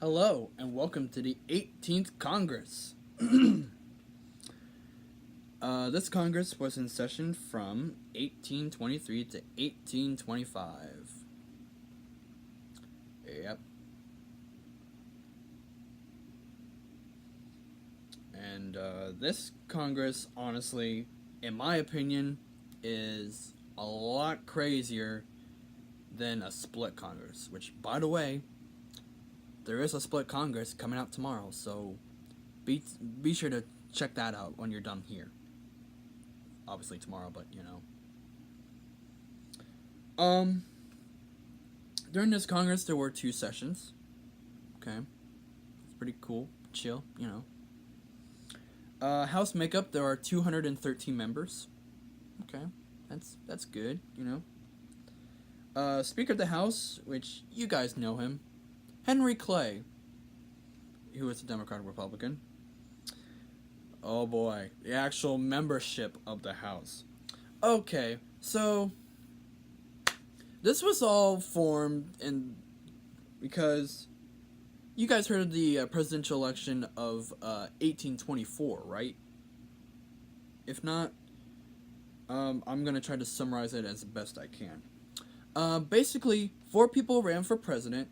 Hello, and welcome to the 18th Congress. This Congress was in session from 1823 to 1825. Yep. And this Congress, honestly, in my opinion, is a lot crazier than a split Congress. Which, by the way, there is a split Congress coming out tomorrow, so be sure to check that out when you're done here. Obviously tomorrow, but during this Congress there were 2 sessions. Okay. It's pretty cool, chill, House makeup, there are 213 members. Okay. That's good, Speaker of the House, which you guys know him, Henry Clay, who is a Democratic Republican. Oh boy, the actual membership of the House. Okay, so this was all formed because you guys heard of the presidential election of 1824, right? If not, I'm gonna try to summarize it as best I can. Basically, 4 people ran for president.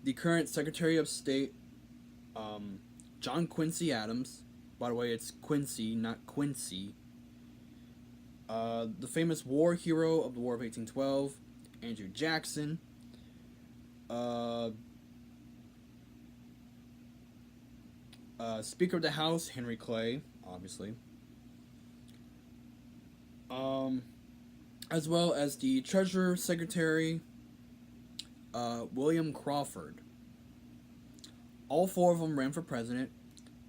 The current Secretary of State, John Quincy Adams. By the way, it's Quincy, not Quincy. The famous war hero of the War of 1812, Andrew Jackson. Speaker of the House, Henry Clay, obviously. As well as the Treasurer Secretary, William Crawford. All 4 of them ran for president,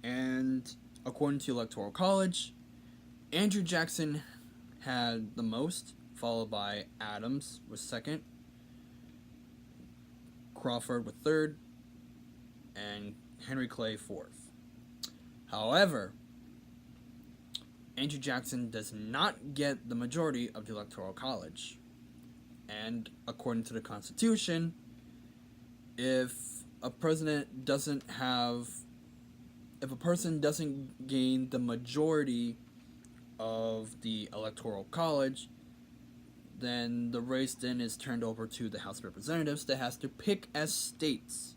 and according to Electoral College, Andrew Jackson had the most, followed by Adams was second, Crawford was third, and Henry Clay fourth. However, Andrew Jackson does not get the majority of the Electoral College. And according to the Constitution, if a person doesn't gain the majority of the Electoral College, then the race then is turned over to the House of Representatives that has to pick as states.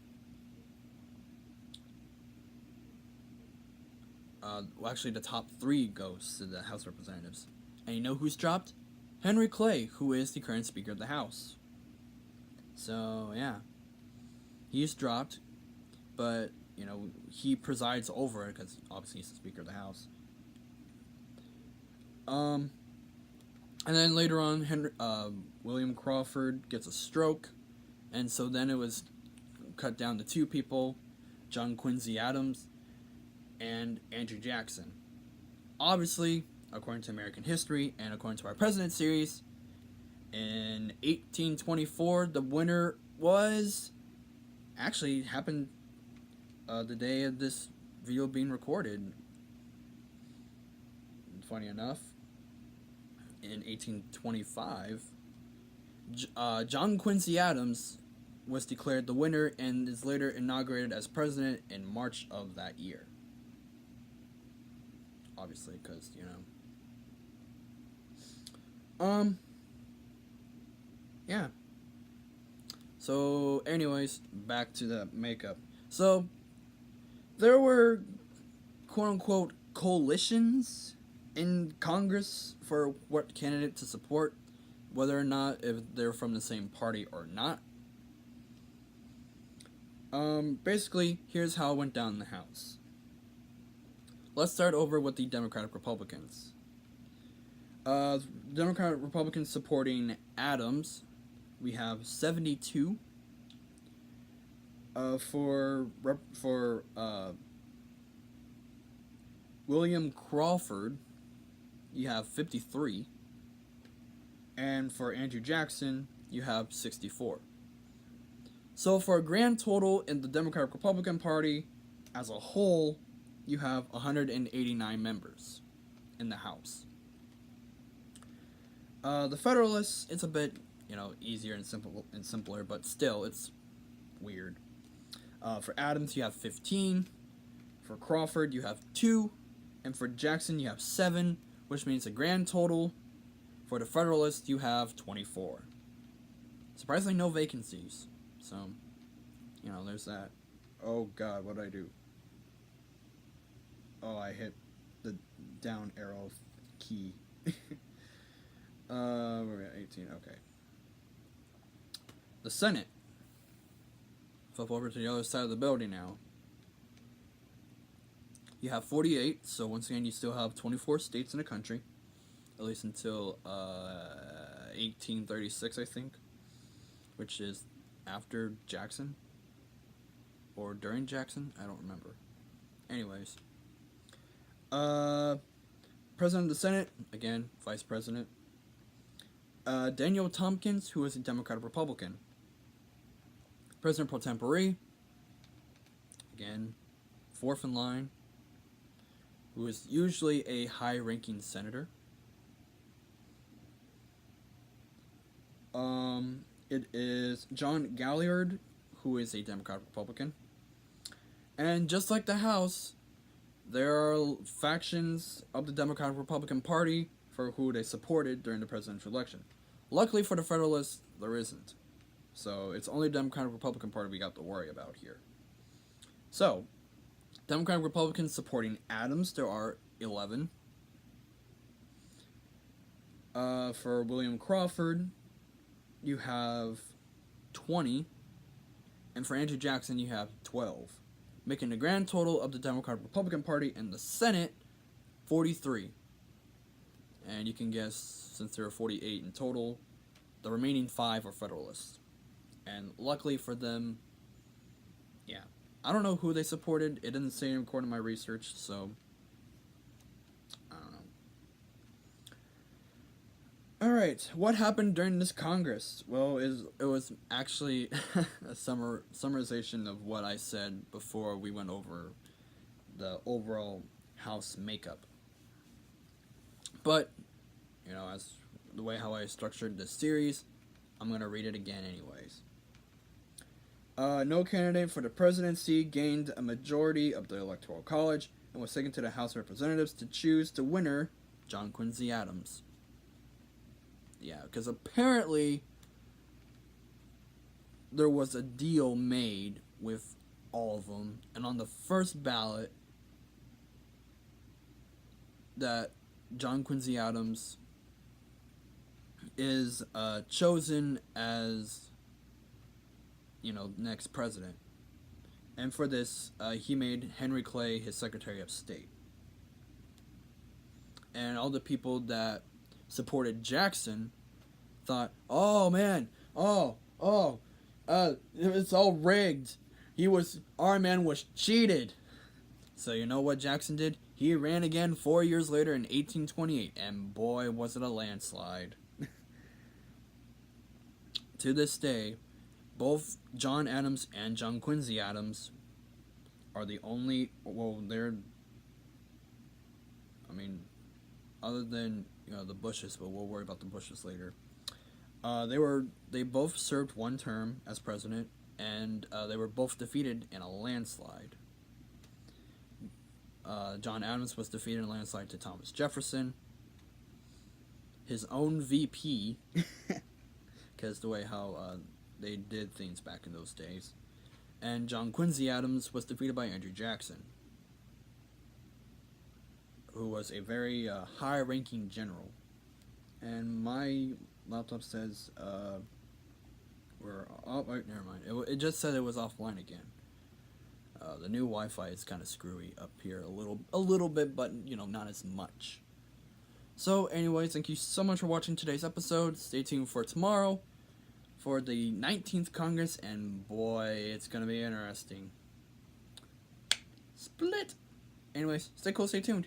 Actually, the top 3 goes to the House of Representatives. And you know who's dropped? Henry Clay, who is the current Speaker of the House. So, yeah. He's dropped, but, he presides over it because obviously he's the Speaker of the House. And then later on, William Crawford gets a stroke, and so then it was cut down to 2 people, John Quincy Adams and Andrew Jackson. Obviously, according to American history and according to our President series, in 1824, the winner happened the day of this video being recorded. Funny enough, in 1825, John Quincy Adams was declared the winner and is later inaugurated as president in March of that year. Obviously, because, yeah. So, anyways, back to the makeup. So, there were, quote-unquote, coalitions in Congress for what candidate to support, whether or not if they're from the same party or not. Basically, here's how it went down in the House. Let's start over with the Democratic Republicans. Democratic Republicans supporting Adams, we have 72. For William Crawford, you have 53. And for Andrew Jackson, you have 64. So for a grand total in the Democratic Republican Party as a whole, you have 189 members in the House. The Federalists, it's a bit easier and simpler, but still, it's weird. For Adams, you have 15. For Crawford, you have 2. And for Jackson, you have 7, which means a grand total. For the Federalists, you have 24. Surprisingly, no vacancies. So, there's that. Oh, God, what did I do? Oh, I hit the down arrow key. We're at 18, okay. The Senate. Flip over to the other side of the building now. You have 48, so once again, you still have 24 states in the country. At least until 1836, I think. Which is after Jackson. Or during Jackson? I don't remember. Anyways. President of the Senate, again, Vice President. Daniel Tompkins, who is a Democratic Republican. President pro tempore, again, 4th in line, who is usually a high-ranking senator. It is John Galliard, who is a Democratic Republican. And just like the House, there are factions of the Democratic Republican Party for who they supported during the presidential election. Luckily for the Federalists, there isn't. So it's only the Democratic Republican Party we got to worry about here. So, Democratic Republicans supporting Adams, there are 11. For William Crawford, you have 20. And for Andrew Jackson, you have 12. Making the grand total of the Democratic Republican Party in the Senate 43. And you can guess, since there are 48 in total, the remaining 5 are Federalists. And luckily for them, yeah. I don't know who they supported. It didn't say according to my research, so I don't know. Alright, what happened during this Congress? Well, it was actually a summarization of what I said before we went over the overall House makeup. But, as the way how I structured this series, I'm going to read it again anyways. No candidate for the presidency gained a majority of the Electoral College and was taken to the House of Representatives to choose the winner, John Quincy Adams. Yeah, because apparently there was a deal made with all of them, and on the first ballot that John Quincy Adams is chosen as next president. And for this, he made Henry Clay his Secretary of State. And all the people that supported Jackson thought, oh man, it's all rigged. Our man was cheated. So you know what Jackson did? He ran again 4 years later in 1828, and boy was it a landslide. To this day, both John Adams and John Quincy Adams are the only, other than, the Bushes, but we'll worry about the Bushes later. They both served one term as president, and they were both defeated in a landslide. John Adams was defeated in a landslide to Thomas Jefferson, his own VP, because the way how they did things back in those days. And John Quincy Adams was defeated by Andrew Jackson, who was a very high-ranking general. And my laptop says, never mind. It just said it was offline again. The new Wi-Fi is kind of screwy up here a little bit, but, not as much. So, anyways, thank you so much for watching today's episode. Stay tuned for tomorrow for the 19th Congress, and boy, it's gonna be interesting. Split! Anyways, stay cool, stay tuned.